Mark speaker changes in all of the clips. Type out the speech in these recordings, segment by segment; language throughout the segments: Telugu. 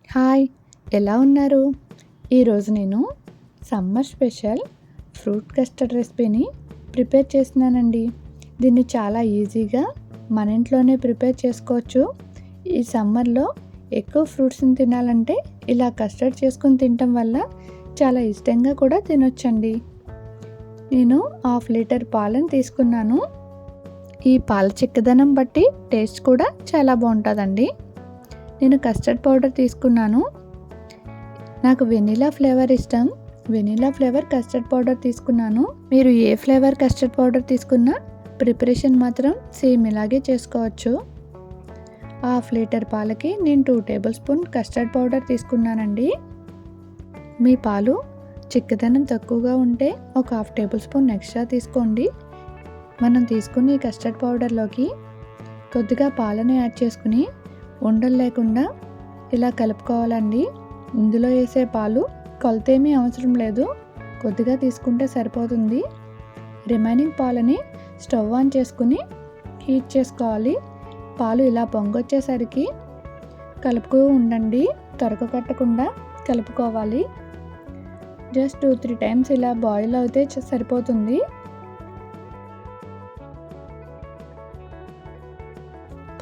Speaker 1: హాయ్, ఎలా ఉన్నారు? ఈరోజు నేను సమ్మర్ స్పెషల్ ఫ్రూట్ కస్టర్డ్ రెసిపీని ప్రిపేర్ చేస్తున్నానండి. దీన్ని చాలా ఈజీగా మన ఇంట్లోనే ప్రిపేర్ చేసుకోవచ్చు. ఈ సమ్మర్లో ఎక్కువ ఫ్రూట్స్ని తినాలంటే ఇలా కస్టర్డ్ చేసుకుని తినటం వల్ల చాలా ఇష్టంగా కూడా తినొచ్చండి. నేను 1/2 లీటర్ పాలను తీసుకున్నాను. ఈ పాల చిక్కదనం బట్టి టేస్ట్ కూడా చాలా బాగుంటుందండి. నేను కస్టర్డ్ పౌడర్ తీసుకున్నాను. నాకు వెనిలా ఫ్లేవర్ ఇష్టం. వెనిలా ఫ్లేవర్ కస్టర్డ్ పౌడర్ తీసుకున్నాను. మీరు ఏ ఫ్లేవర్ కస్టర్డ్ పౌడర్ తీసుకున్నా ప్రిపరేషన్ మాత్రం సేమ్ ఇలాగే చేసుకోవచ్చు. 1/2 లీటర్ పాలకి నేను 2 టేబుల్ స్పూన్ కస్టర్డ్ పౌడర్ తీసుకున్నానండి. మీ పాలు చిక్కదనం తక్కువగా ఉంటే ఒక 1/2 టేబుల్ స్పూన్ ఎక్స్ట్రా తీసుకోండి. మనం తీసుకున్న ఈ కస్టర్డ్ పౌడర్లోకి కొద్దిగా పాలను యాడ్ చేసుకుని ఉండలు లేకుండా ఇలా కలుపుకోవాలండి. ఇందులో వేసే పాలు కొలతేమీ అవసరం లేదు, కొద్దిగా తీసుకుంటే సరిపోతుంది. రిమైనింగ్ పాలని స్టవ్ ఆన్ చేసుకుని హీట్ చేసుకోవాలి. పాలు ఇలా పొంగొచ్చేసరికి కలుపుతూ ఉండండి, తొరక కట్టకుండా కలుపుకోవాలి. జస్ట్ 2-3 టైమ్స్ ఇలా బాయిల్ అయితే సరిపోతుంది.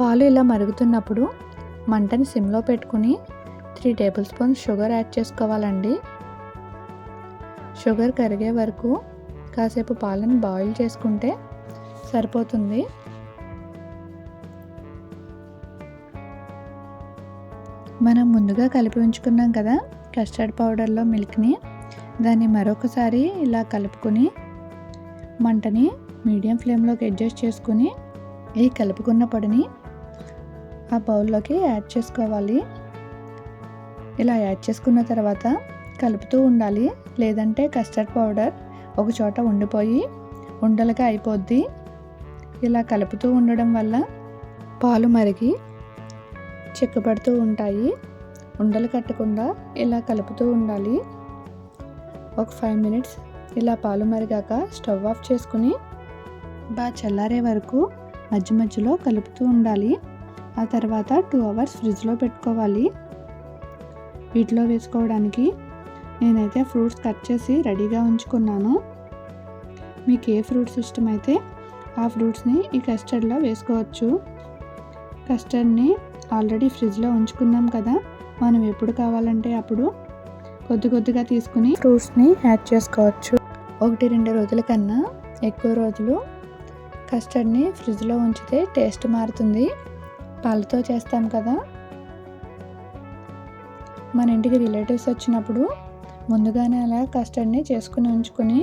Speaker 1: పాలు ఇలా మరుగుతున్నప్పుడు మంటని సిమ్లో పెట్టుకుని 3 టేబుల్ స్పూన్స్ షుగర్ యాడ్ చేసుకోవాలండి. షుగర్ కరిగే వరకు కాసేపు పాలను బాయిల్ చేసుకుంటే సరిపోతుంది. మనం ముందుగా కలిపి ఉంచుకున్నాం కదా కస్టర్డ్ పౌడర్లో మిల్క్ని, దాన్ని మరొకసారి ఇలా కలుపుకొని మంటని మీడియం ఫ్లేమ్లోకి అడ్జస్ట్ చేసుకుని ఈ కలుపుకున్న పొడిని ఆ బౌల్లోకి యాడ్ చేసుకోవాలి. ఇలా యాడ్ చేసుకున్న తర్వాత కలుపుతూ ఉండాలి, లేదంటే కస్టర్డ్ పౌడర్ ఒక చోట ఉండిపోయి ఉండలుగా అయిపోద్ది. ఇలా కలుపుతూ ఉండడం వల్ల పాలు మరిగి చిక్కబడుతూ ఉంటాయి. ఉండలు కట్టకుండా ఇలా కలుపుతూ ఉండాలి. ఒక 5 మినిట్స్ ఇలా పాలు మరిగాక స్టవ్ ఆఫ్ చేసుకుని బాగా చల్లారే వరకు మధ్య మధ్యలో కలుపుతూ ఉండాలి. ఆ తర్వాత 2 అవర్స్ ఫ్రిడ్జ్లో పెట్టుకోవాలి. వీటిలో వేసుకోవడానికి నేనైతే ఫ్రూట్స్ కట్ చేసి రెడీగా ఉంచుకున్నాను. మీకు ఏ ఫ్రూట్స్ ఇష్టమైతే ఆ ఫ్రూట్స్ని ఈ కస్టర్డ్లో వేసుకోవచ్చు. కస్టర్డ్ని ఆల్రెడీ ఫ్రిడ్జ్లో ఉంచుకున్నాం కదా, మనం ఎప్పుడు కావాలంటే అప్పుడు కొద్ది కొద్దిగా తీసుకుని ఫ్రూట్స్ని యాడ్ చేసుకోవచ్చు. 1-2 రోజుల కన్నా ఎక్కువ రోజులు కస్టర్డ్ని ఫ్రిడ్జ్లో ఉంచితే టేస్ట్ మారుతుంది. పాలతో చేస్తాం కదా, మన ఇంటికి రిలేటివ్స్ వచ్చినప్పుడు ముందుగానే అలా కస్టర్డ్ని చేసుకుని ఉంచుకొని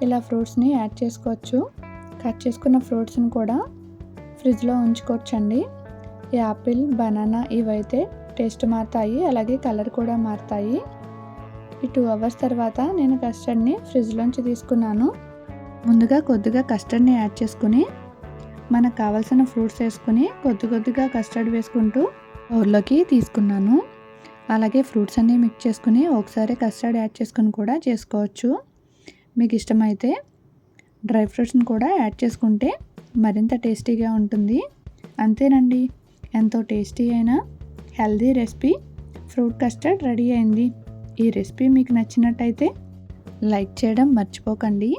Speaker 1: ఇలా ఫ్రూట్స్ని యాడ్ చేసుకోవచ్చు. కట్ చేసుకున్న ఫ్రూట్స్ని కూడా ఫ్రిడ్జ్లో ఉంచుకోవచ్చండి. యాపిల్, బనానా ఇవైతే టేస్ట్ మారుతాయి, అలాగే కలర్ కూడా మారుతాయి. ఈ 2 అవర్స్ తర్వాత నేను కస్టర్డ్ని ఫ్రిడ్జ్లోంచి తీసుకున్నాను. ముందుగా కొద్దిగా కస్టర్డ్ని యాడ్ చేసుకుని మనకు కావాల్సిన ఫ్రూట్స్ వేసుకుని కొద్ది కొద్దిగా కస్టర్డ్ వేసుకుంటూ బౌల్లోకి తీసుకున్నాను. అలాగే ఫ్రూట్స్ అన్నీ మిక్స్ చేసుకుని ఒకసారి కస్టర్డ్ యాడ్ చేసుకుని కూడా చేసుకోవచ్చు. మీకు ఇష్టమైతే డ్రై ఫ్రూట్స్ని కూడా యాడ్ చేసుకుంటే మరింత టేస్టీగా ఉంటుంది. అంతేనండి, ఎంతో టేస్టీ అయిన healthy recipe fruit custard ready అయింది. ఈ రెసిపీ మీకు నచ్చినట్టయితే లైక్ చేయడం మర్చిపోకండి.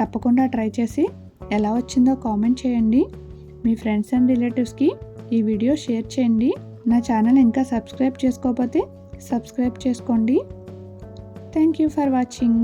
Speaker 1: తప్పకుండా ట్రై చేసి ఎలా వచ్చిందో కామెంట్ చేయండి. మీ ఫ్రెండ్స్ అండ్ రిలేటివ్స్కి ఈ వీడియో షేర్ చేయండి. నా ఛానల్ ఇంకా సబ్స్క్రైబ్ చేసుకోకపోతే సబ్స్క్రైబ్ చేసుకోండి. Thank you for watching.